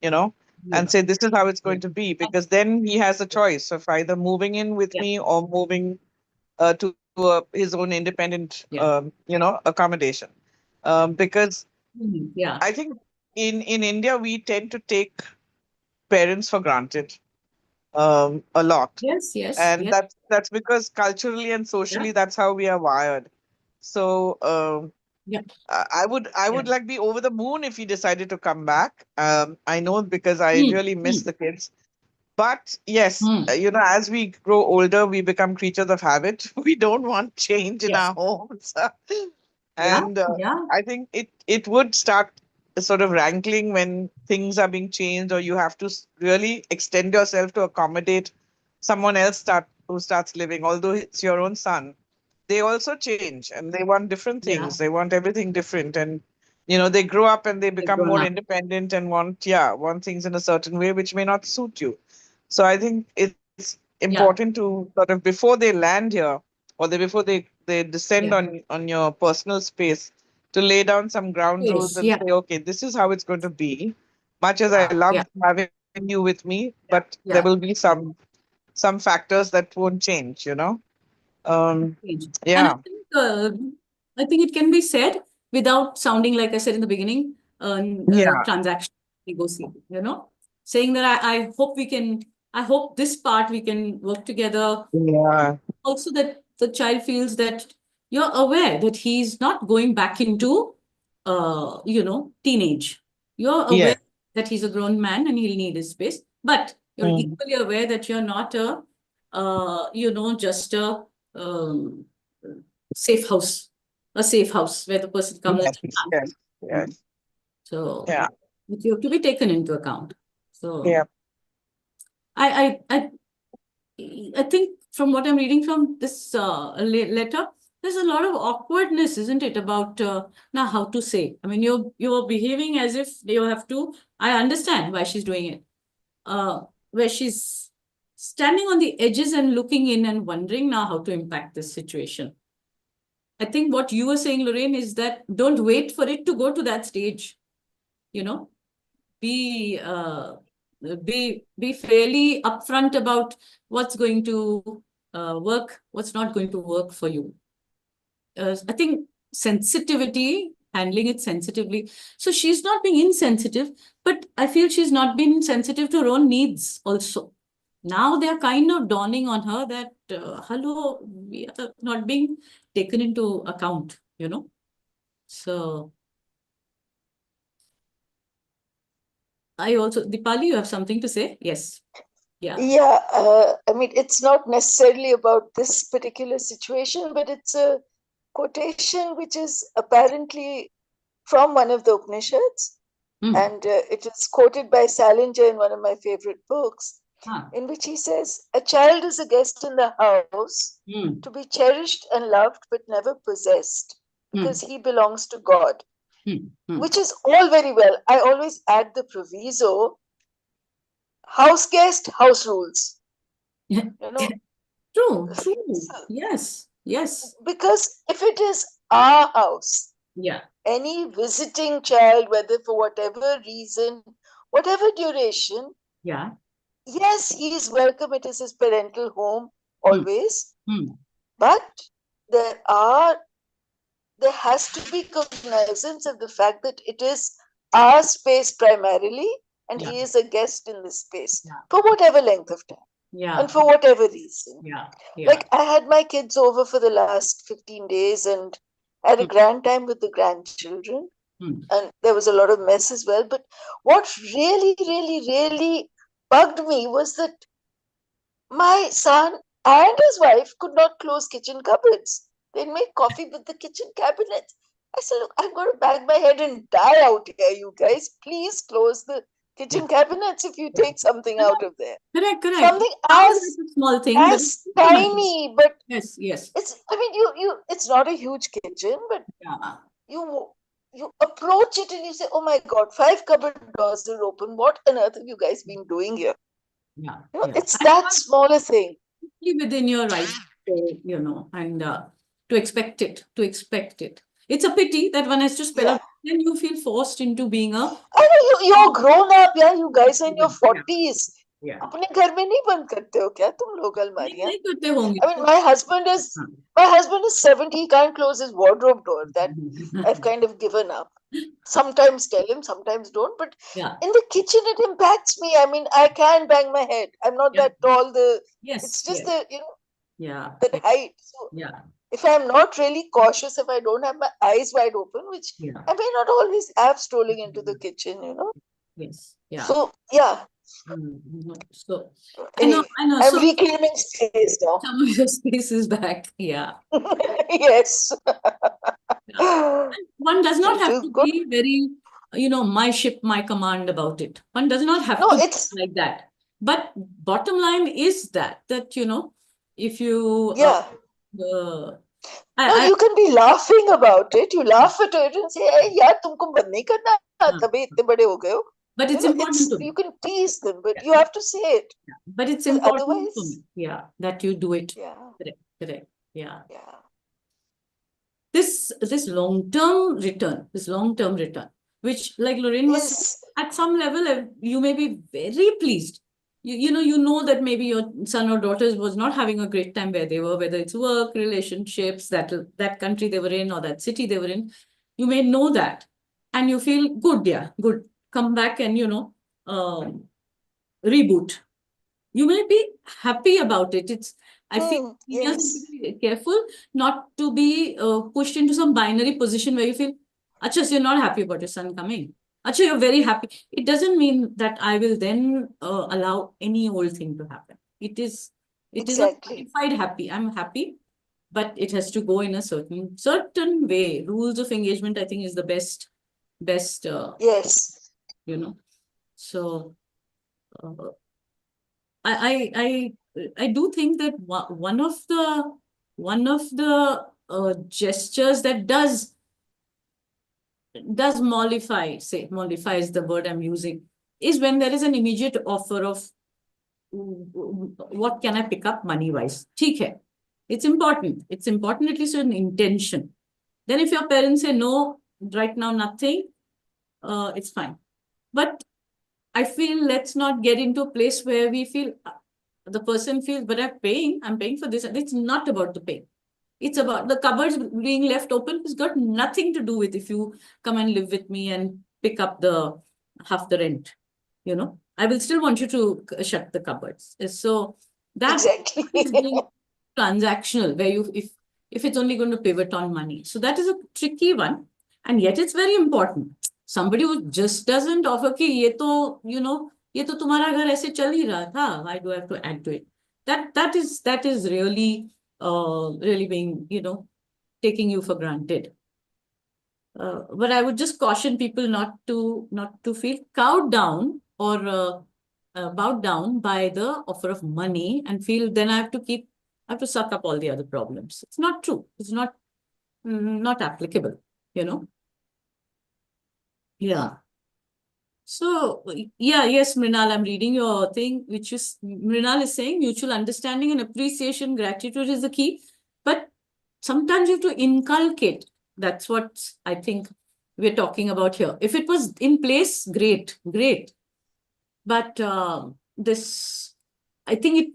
Speaker 4: you know, and
Speaker 2: Yeah.
Speaker 4: say this is how it's going to be, because then he has a choice of either moving in with
Speaker 2: Yeah.
Speaker 4: me or moving to his own independent,
Speaker 2: Yeah.
Speaker 4: accommodation. Because
Speaker 2: Yeah.
Speaker 4: I think in India we tend to take parents for granted a lot,
Speaker 2: Yes, yes,
Speaker 4: and
Speaker 2: yes.
Speaker 4: that's because culturally and
Speaker 2: Yeah.
Speaker 4: socially that's how we are wired. So
Speaker 2: Yeah.
Speaker 4: I would
Speaker 2: Yeah.
Speaker 4: like be over the moon if he decided to come back. I know because I
Speaker 2: Mm,
Speaker 4: really miss
Speaker 2: mm,
Speaker 4: the kids. But yes,
Speaker 2: mm.
Speaker 4: as we grow older, we become creatures of habit. We don't want change in
Speaker 2: Yes.
Speaker 4: our homes.
Speaker 2: Yeah.
Speaker 4: And
Speaker 2: Yeah.
Speaker 4: I think it would start sort of rankling when things are being changed, or you have to really extend yourself to accommodate someone else who starts living, although it's your own son. They also change and they want different
Speaker 2: Yeah.
Speaker 4: things. They want everything different. And they grow up and they
Speaker 2: They've
Speaker 4: become
Speaker 2: grown
Speaker 4: more
Speaker 2: up.
Speaker 4: independent and want things in a certain way which may not suit you. So I think it's
Speaker 2: Yeah.
Speaker 4: important to sort of, before they land here, or before they descend
Speaker 2: Yeah.
Speaker 4: on your personal space, to lay down some ground rules
Speaker 2: Yes.
Speaker 4: and
Speaker 2: Yeah.
Speaker 4: say, okay, this is how it's going to be. Much as I
Speaker 2: Yeah.
Speaker 4: love
Speaker 2: Yeah.
Speaker 4: having you with me, but there will
Speaker 2: Yeah.
Speaker 4: be some factors that won't change.
Speaker 2: Change. And
Speaker 4: Yeah.
Speaker 2: I think it can be said without sounding like I said in the beginning,
Speaker 4: Yeah.
Speaker 2: transaction negotiating, saying that I hope this part we can work together.
Speaker 4: Yeah.
Speaker 2: Also, that the child feels that you're aware that he's not going back into, teenage. You're
Speaker 4: Yeah.
Speaker 2: aware that he's a grown man and he'll need his space, but you're
Speaker 4: Mm.
Speaker 2: equally aware that you're not just um, a safe house where the person comes and
Speaker 4: Yes. Yes.
Speaker 2: Mm.
Speaker 4: Yes.
Speaker 2: So
Speaker 4: Yeah.
Speaker 2: you have to be taken into account. So
Speaker 4: Yeah.
Speaker 2: I I I I think from what I'm reading from this letter, there's a lot of awkwardness, isn't it, about now how to say. I mean, you're behaving as if you have to. I understand why she's doing it. Where she's standing on the edges and looking in and wondering now how to impact this situation. I think what you were saying, Lorraine, is that don't wait for it to go to that stage. You know, be uh, be fairly upfront about what's going to work, what's not going to work for you. I think sensitivity, handling it sensitively. So she's not being insensitive, but I feel she's not been sensitive to her own needs also. Now they're kind of dawning on her that, hello, we are not being taken into account. So I also, Dipali, you have something to say? Yes. Yeah.
Speaker 5: Yeah, I mean, it's not necessarily about this particular situation, but it's a quotation which is apparently from one of the Upanishads, and it is quoted by Salinger in one of my favorite books, in which he says, "A child is a guest in the house, to be cherished and loved, but never possessed, because he belongs to God," which is all very well. I always add the proviso: house guest, house rules. You know,
Speaker 2: True, true. Yes, yes.
Speaker 5: because if it is our house,
Speaker 2: Yeah,
Speaker 5: any visiting child, whether for whatever reason, whatever duration,
Speaker 2: yeah.
Speaker 5: yes, he is welcome. It is his parental home always. But there has to be cognizance of the fact that it is our space primarily, and he is a guest in this space for whatever length of time and for whatever reason. Like, I had my kids over for the last 15 days and had a grand time with the grandchildren. And there was a lot of mess as well. But what really, really, really bugged me was that my son and his wife could not close kitchen cupboards. They'd make coffee with the kitchen cabinet. I said, look, I'm going to bang my head and die out here, you guys. Please close the kitchen cabinets if you take something out of there.
Speaker 2: Correct, correct.
Speaker 5: Something
Speaker 2: Sounds like a small thing, but
Speaker 5: as tiny, but
Speaker 2: yes, yes.
Speaker 5: it's, I mean, it's not a huge kitchen, but
Speaker 2: Yeah.
Speaker 5: you approach it and you say, oh my God, 5 cupboard doors are open. What on earth have you guys been doing here?
Speaker 2: Yeah.
Speaker 5: It's that small a thing.
Speaker 2: Within your right, and to expect it, It's a pity that one has to spell out, then you feel forced into being a.
Speaker 5: I know you're grown up, yeah. You guys are in your 40s.
Speaker 2: Yeah.
Speaker 5: अपने घर में नहीं बंद करते हो क्या तुम लोग अलमारियां?
Speaker 2: नहीं करते होंगे.
Speaker 5: I mean, my husband is 70. He can't close his wardrobe door. That I've kind of given up. Sometimes tell him, sometimes don't. But
Speaker 2: Yeah.
Speaker 5: in the kitchen, it impacts me. I mean, I can bang my head. I'm not
Speaker 2: Yeah.
Speaker 5: that tall.
Speaker 2: Yes.
Speaker 5: It's just
Speaker 2: yes.
Speaker 5: the
Speaker 2: Yeah.
Speaker 5: that height. So
Speaker 2: Yeah.
Speaker 5: if I'm not really cautious, if I don't have my eyes wide open, which
Speaker 2: Yeah.
Speaker 5: I may not always have strolling into the kitchen,
Speaker 2: Yes. Yeah.
Speaker 5: So yeah.
Speaker 2: So
Speaker 5: Anyway,
Speaker 2: I know.
Speaker 5: I'm
Speaker 2: So
Speaker 5: reclaiming space now.
Speaker 2: some of your space is back. Yeah.
Speaker 5: Yes.
Speaker 2: And one does not
Speaker 5: Which
Speaker 2: have
Speaker 5: is
Speaker 2: to
Speaker 5: good.
Speaker 2: be very, my ship, my command about it. One does not have
Speaker 5: No,
Speaker 2: to
Speaker 5: it's
Speaker 2: be like that. But bottom line is that if you
Speaker 5: yeah.
Speaker 2: uh,
Speaker 5: No,
Speaker 2: I
Speaker 5: you can be laughing about it. You laugh at it and say, "Hey, यार तुमको बंद नहीं करना तभी इतने बड़े हो गए हो."
Speaker 2: but it's important to me.
Speaker 5: You can tease them, but
Speaker 2: Yeah.
Speaker 5: you have to say it.
Speaker 2: But it's
Speaker 5: Because
Speaker 2: important for
Speaker 5: otherwise,
Speaker 2: me. Yeah, that you do it.
Speaker 5: yeah,
Speaker 2: Correct. Yeah.
Speaker 5: yeah.
Speaker 2: This long-term return, which like Lorraine was saying,
Speaker 5: Is
Speaker 2: at some level, you may be very pleased. You know that maybe your son or daughter was not having a great time where they were, whether it's work, relationships, that country they were in or that city they were in. You may know that, and you feel good. Yeah, good. Come back and reboot. You may be happy about it. I feel seniors
Speaker 5: yes,
Speaker 2: need to be careful not to be pushed into some binary position where you feel, Acha, so you're not happy about your son coming. Acha, you're very happy. It doesn't mean that I will then allow any old thing to happen. It is a
Speaker 5: exactly.
Speaker 2: qualified happy. I'm happy, but it has to go in a certain way. Rules of engagement, I think, is the best,
Speaker 5: Yes.
Speaker 2: So uh, I do think that one of the gestures that does mollify is the word I'm using, is when there is an immediate offer of what can I pick up money wise. ठीक है. It's important at least an intention. Then if your parents say no, right now nothing, it's fine. But I feel let's not get into a place where we feel the person feels, but I'm paying for this. It's not about the pay. It's about the cupboards being left open. It's got nothing to do with if you come and live with me and pick up the half the rent. I will still want you to shut the cupboards. So that
Speaker 5: Exactly.
Speaker 2: is being transactional, where if it's only going to pivot on money. So that is a tricky one, and yet it's very important. Somebody who just doesn't offer कि ये तो तुम्हारा घर ऐसे चल ही रहा था. Why do I have to add to it? That is really being taking you for granted. But I would just caution people not to feel cowed down or bowed down by the offer of money and feel then I have to suck up all the other problems. It's not true. It's not applicable. Yeah. So yes, Mrinal, I'm reading your thing, which is Mrinal is saying mutual understanding and appreciation, gratitude is the key. But sometimes you have to inculcate. That's what I think we're talking about here. If it was in place, great. But this, I think it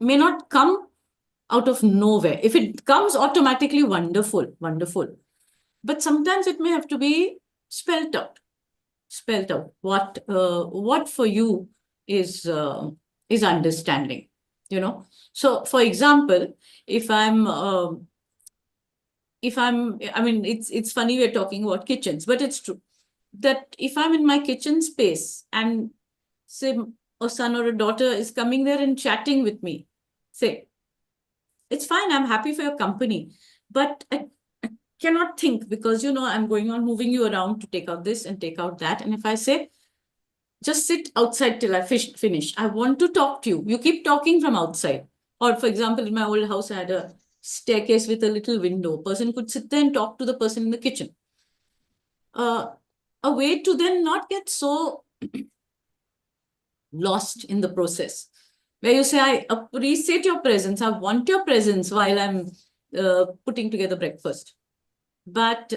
Speaker 2: may not come out of nowhere. If it comes automatically, wonderful. But sometimes it may have to be spelt out. What for you is understanding. So for example, I mean, it's funny we're talking about kitchens, but it's true that if I'm in my kitchen space and say a son or a daughter is coming there and chatting with me, say, it's fine, I'm happy for your company, but I cannot think because, I'm going on moving you around to take out this and take out that. And if I say, just sit outside till I finish. I want to talk to you. You keep talking from outside. Or for example, in my old house, I had a staircase with a little window. A person could sit there and talk to the person in the kitchen. A way to then not get so lost in the process. Where you say, I appreciate your presence. I want your presence while I'm putting together breakfast. But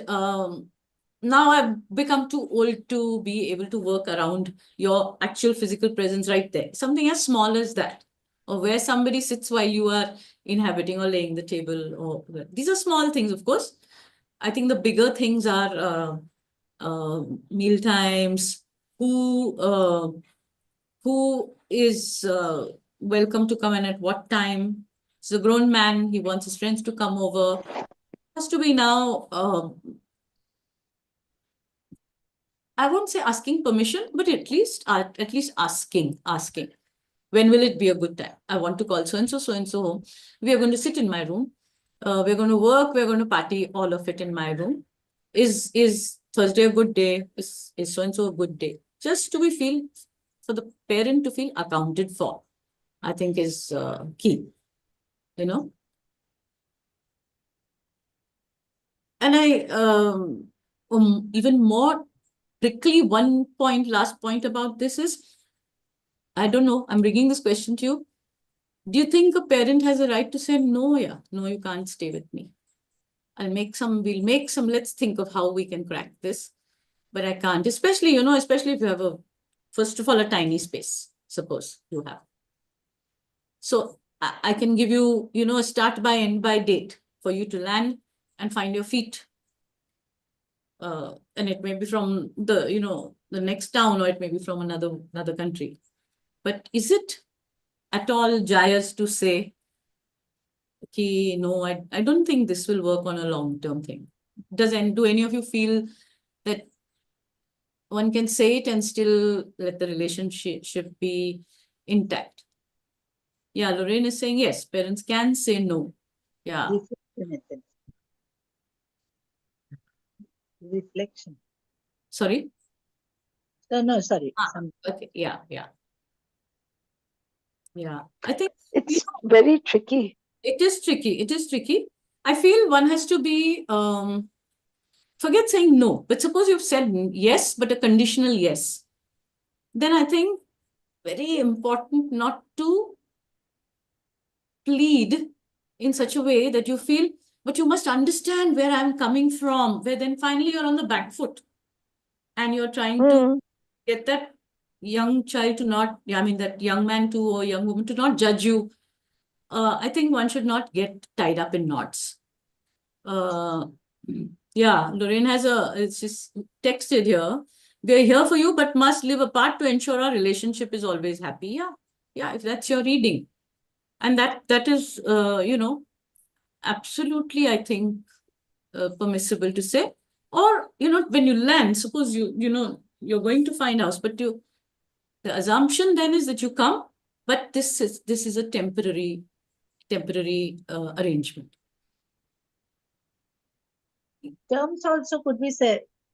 Speaker 2: now I've become too old to be able to work around your actual physical presence right there. Something as small as that, or where somebody sits while you are inhabiting or laying the table, or these are small things, of course. I think the bigger things are meal times, who is welcome to come and at what time. It's a grown man, he wants his friends to come over. Has to be now, I won't say asking permission, but at least asking. When will it be a good time? I want to call so and so home. We are going to sit in my room. We're going to work. We're going to party. All of it in my room. Is Thursday a good day? Is so and so a good day? Just to be feel, for the parent to feel accounted for, I think is key. You know. And even more prickly last point about this is, I don't know, I'm bringing this question to you. Do you think a parent has a right to say, no, you can't stay with me? We'll make some, let's think of how we can crack this. But I can't, especially if you have first of all, a tiny space, suppose you have. So I can give you, a start by end by date for you to land and find your feet. And it may be from the next town, or it may be from another country. But is it at all joyous to say, okay, no, I don't think this will work on a long-term thing? Do any of you feel that one can say it and still let the relationship be intact? Yeah, Lorraine is saying yes, parents can say no. Yeah.
Speaker 3: Reflection.
Speaker 2: Sorry?
Speaker 3: No, sorry.
Speaker 2: Okay, yeah. I think
Speaker 5: it's very tricky.
Speaker 2: It is tricky. I feel one has to be, forget saying no, but suppose you've said yes, but a conditional yes. Then I think very important not to plead in such a way that you feel, but you must understand where I'm coming from, where then finally you're on the back foot and you're trying to get that young child to not, that young man to, or young woman to not judge you. I think one should not get tied up in knots. Yeah, Lorraine it's just texted here. We're here for you, but must live apart to ensure our relationship is always happy. Yeah, if that's your reading. And that is, absolutely, I think, permissible to say. Or, when you land, suppose you're going to find house, but the assumption then is that you come, but this is a temporary arrangement.
Speaker 3: Terms also could be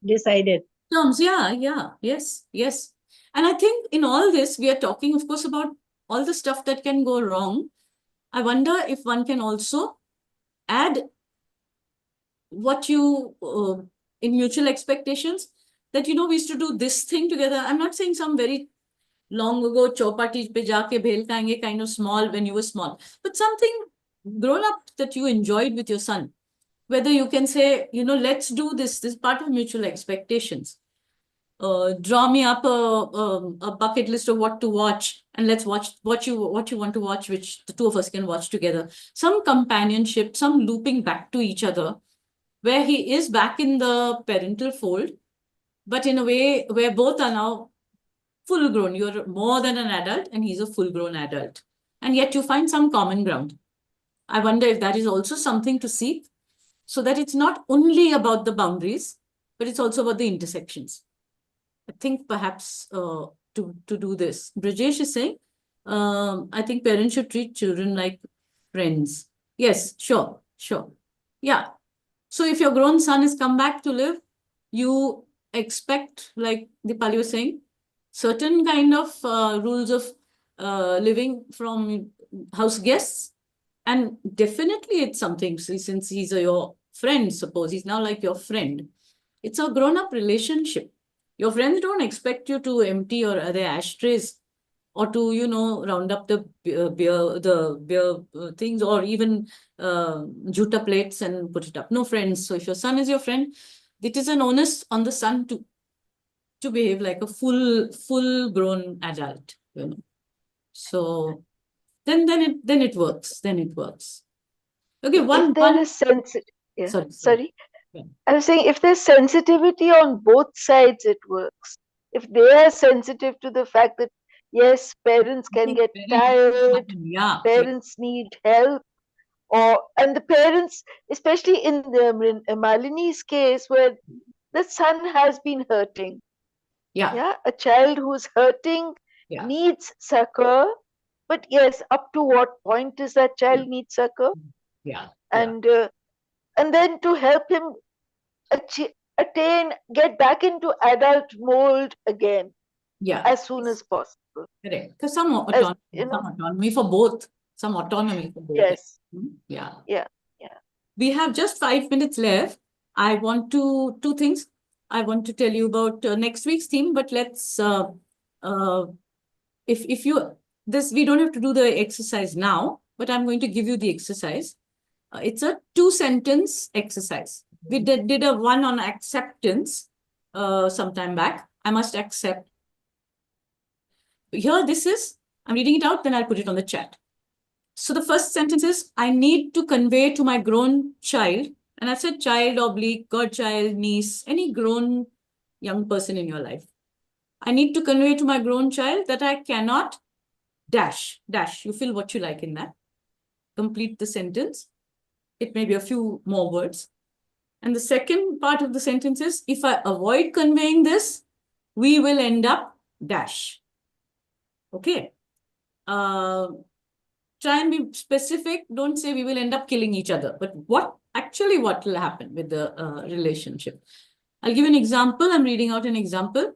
Speaker 3: decided.
Speaker 2: Terms, yes. And I think in all this, we are talking, of course, about all the stuff that can go wrong. I wonder if one can also add what you, in mutual expectations, that, we used to do this thing together. I'm not saying some very long ago, chowpati pe jaake bhel khaenge kind of small when you were small, but something grown up that you enjoyed with your son. Whether you can say, let's do this is part of mutual expectations. Draw me up a bucket list of what to watch, and let's watch what you want to watch, which the two of us can watch together. Some companionship, some looping back to each other, where he is back in the parental fold, but in a way where both are now full grown. You're more than an adult and he's a full grown adult. And yet you find some common ground. I wonder if that is also something to seek, so that it's not only about the boundaries, but it's also about the intersections. I think perhaps to do this. Brajesh is saying, I think parents should treat children like friends. Yes, sure. Yeah. So if your grown son has come back to live, you expect, like Dipali was saying, certain kind of rules of living from house guests. And definitely it's something, since he's your friend, suppose he's now like your friend. It's a grown-up relationship. Your friends don't expect you to empty your other ashtrays, or to, round up the beer things, or even juta plates and put it up. No, friends. So if your son is your friend, it is an onus on the son to behave like a full grown adult, you know. So then it works. Then it works. Okay,
Speaker 5: If there is sorry.
Speaker 2: Yeah.
Speaker 5: I was saying, if there's sensitivity on both sides, it works. If they are sensitive to the fact that, yes, parents can get tired,
Speaker 2: Yeah.
Speaker 5: parents need help, and the parents, especially in the Malini's case, where the son has been hurting.
Speaker 2: Yeah.
Speaker 5: A child who's hurting needs succor, but yes, up to what point does that child need succor?
Speaker 2: Yeah.
Speaker 5: And then to help him get back into adult mold again, as soon as possible.
Speaker 2: Correct. Because some autonomy for both. Some autonomy for both.
Speaker 5: Yes.
Speaker 2: Yeah.
Speaker 5: Yeah.
Speaker 2: We have just 5 minutes left. I want two things. I want to tell you about next week's theme, but let's if you we don't have to do the exercise now, but I'm going to give you the exercise. It's a 2-sentence exercise. We did a one on acceptance some time back. I must accept. Here, I'm reading it out, then I'll put it on the chat. So the first sentence is, I need to convey to my grown child, and I've said child, oblique, godchild, niece, any grown young person in your life. I need to convey to my grown child that I cannot dash. You fill what you like in that. Complete the sentence. It may be a few more words. And the second part of the sentence is, if I avoid conveying this, we will end up dash. Okay. Try and be specific. Don't say we will end up killing each other. But what will happen with the relationship? I'll give an example. I'm reading out an example.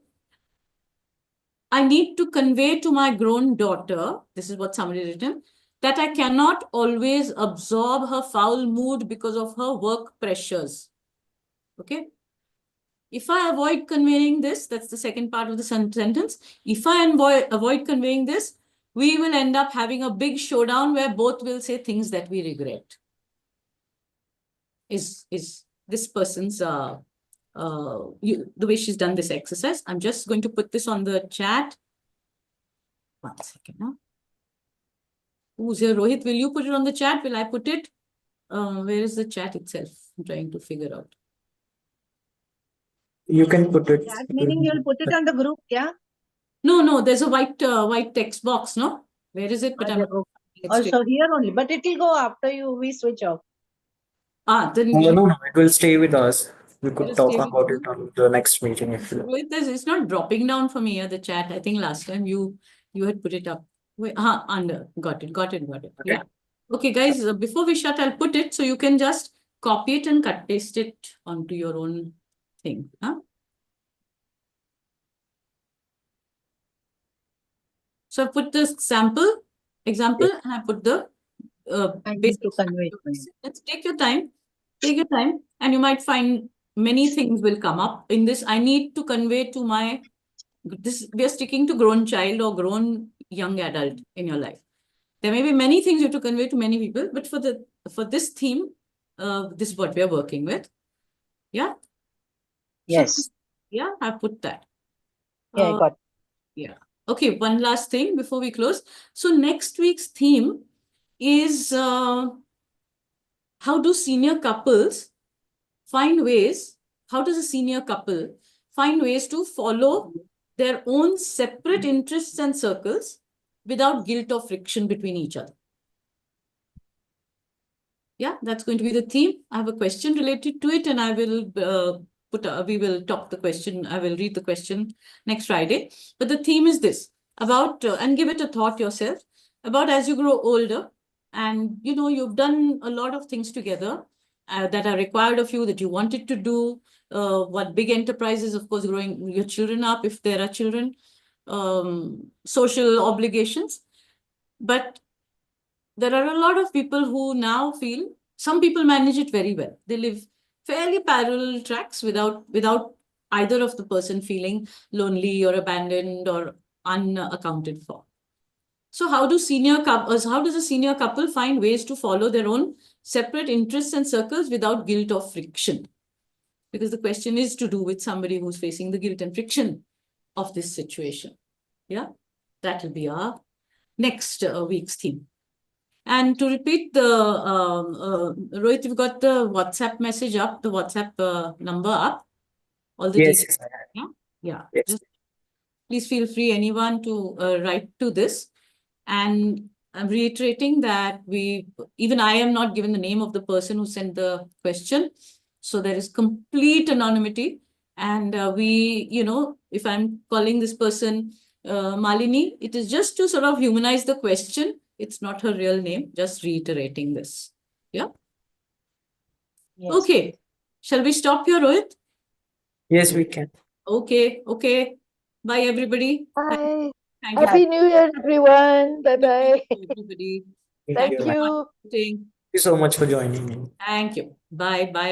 Speaker 2: I need to convey to my grown daughter, this is what somebody written, that I cannot always absorb her foul mood because of her work pressures. Okay. If I avoid conveying this, that's the second part of the sentence. If I avoid conveying this, we will end up having a big showdown where both will say things that we regret. Is this person's, the way she's done this exercise. I'm just going to put this on the chat. 1 second now. Who's here? Rohit, will you put it on the chat? Will I put it? Where is the chat itself? I'm trying to figure out.
Speaker 1: You can put it.
Speaker 3: That meaning you'll put it on the group, yeah?
Speaker 2: No, there's a white text box, no? Where is it? But I'm
Speaker 3: also here only, but it will go after we switch off.
Speaker 2: Then
Speaker 1: No, it will stay with us. We could talk about it on the next meeting if you like.
Speaker 2: It's not dropping down for me, the chat. I think last time you had put it up. Wait, under. Got it. Okay. Yeah. Okay, guys, before we shut, I'll put it so you can just copy it and paste it onto your own thing. So I put the example, and I put the
Speaker 3: basic to convey.
Speaker 2: Let's take your time, and you might find many things will come up in this. I need to convey to we are sticking to grown child or grown young adult in your life. There may be many things you have to convey to many people, but for this theme, this is what we are working with. Yeah.
Speaker 3: Yes.
Speaker 2: So, yeah, I put that.
Speaker 3: Yeah, I got it.
Speaker 2: Yeah. Okay, one last thing before we close. So next week's theme is how do senior couples find ways, how does a senior couple find ways to follow their own separate interests and circles without guilt or friction between each other? Yeah, that's going to be the theme. I have a question related to it, and I will we will talk the question. I will read the question next Friday. But the theme is this, about, and give it a thought yourself, about as you grow older, and you've done a lot of things together that are required of you, that you wanted to do. What big enterprises, of course, growing your children up, if there are children, social obligations. But there are a lot of people who now feel, some people manage it very well. They live fairly parallel tracks without either of the person feeling lonely or abandoned or unaccounted for. So how does a senior couple find ways to follow their own separate interests and circles without guilt or friction? because the question is to do with somebody who's facing the guilt and friction of this situation. Yeah, that will be our next week's theme. And to repeat the, Rohit, you've got the WhatsApp message up, the WhatsApp number up. All the
Speaker 1: Yes,
Speaker 2: details.
Speaker 1: yes, I have.
Speaker 2: Yeah, yeah.
Speaker 1: Yes.
Speaker 2: Just please feel free, anyone, to write to this. And I'm reiterating that even I am not given the name of the person who sent the question. So there is complete anonymity. And if I'm calling this person Malini, it is just to sort of humanize the question. It's not her real name, just reiterating this. Yeah.
Speaker 5: Yes.
Speaker 2: Okay. Shall we stop here, Rohit?
Speaker 1: Yes, we can.
Speaker 2: Okay. Okay. Bye, everybody.
Speaker 5: Bye.
Speaker 2: Thank you.
Speaker 5: Happy New Year, everyone. Bye bye.
Speaker 2: Everybody.
Speaker 1: Thank
Speaker 5: Thank
Speaker 1: you.
Speaker 5: you.
Speaker 1: Thank you so much for joining me.
Speaker 2: Thank you. Bye. Bye.